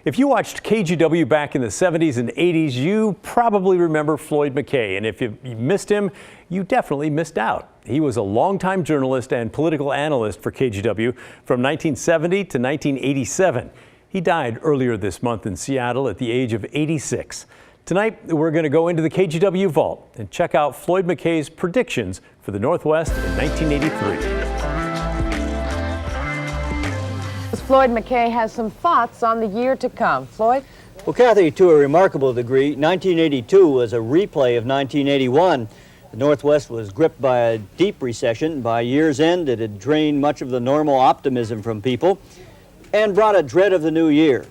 If you watched KGW back in the 70s and 80s, you probably remember Floyd McKay. And if you missed him, you definitely missed out. He was a longtime journalist and political analyst for KGW from 1970 to 1987. He died earlier this month in Seattle at the age of 86. Tonight, we're going to go into the KGW vault and check out Floyd McKay's predictions for the Northwest in 1983. Floyd McKay has some thoughts on the year to come. Floyd? Well, Kathy, to a remarkable degree, 1982 was a replay of 1981. The Northwest was gripped by a deep recession. By year's end, it had drained much of the normal optimism from people and brought a dread of the new year.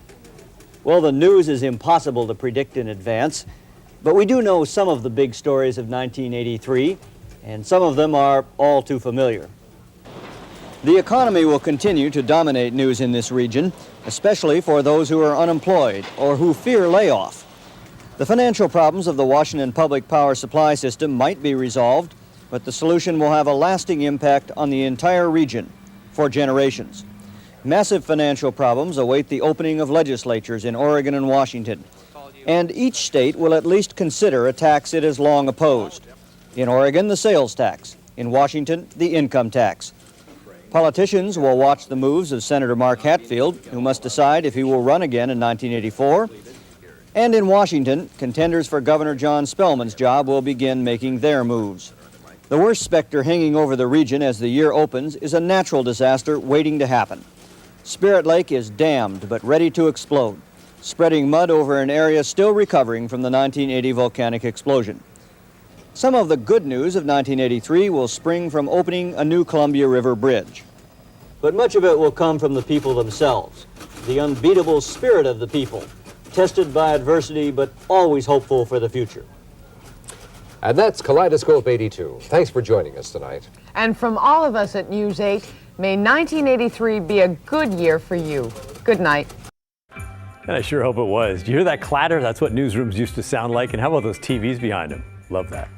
Well, the news is impossible to predict in advance, but we do know some of the big stories of 1983, and some of them are all too familiar. The economy will continue to dominate news in this region, especially for those who are unemployed or who fear layoff. The financial problems of the Washington public power supply system might be resolved, but the solution will have a lasting impact on the entire region for generations. Massive financial problems await the opening of legislatures in Oregon and Washington, and each state will at least consider a tax it has long opposed. In Oregon, the sales tax. In Washington, the income tax. Politicians will watch the moves of Senator Mark Hatfield, who must decide if he will run again in 1984. And in Washington, contenders for Governor John Spellman's job will begin making their moves. The worst specter hanging over the region as the year opens is a natural disaster waiting to happen. Spirit Lake is dammed but ready to explode, spreading mud over an area still recovering from the 1980 volcanic explosion. Some of the good news of 1983 will spring from opening a new Columbia River bridge. But much of it will come from the people themselves, the unbeatable spirit of the people, tested by adversity but always hopeful for the future. And that's Kaleidoscope 82. Thanks for joining us tonight. And from all of us at News 8, may 1983 be a good year for you. Good night. And I sure hope it was. Do you hear that clatter? That's what newsrooms used to sound like. And how about those TVs behind them? Love that.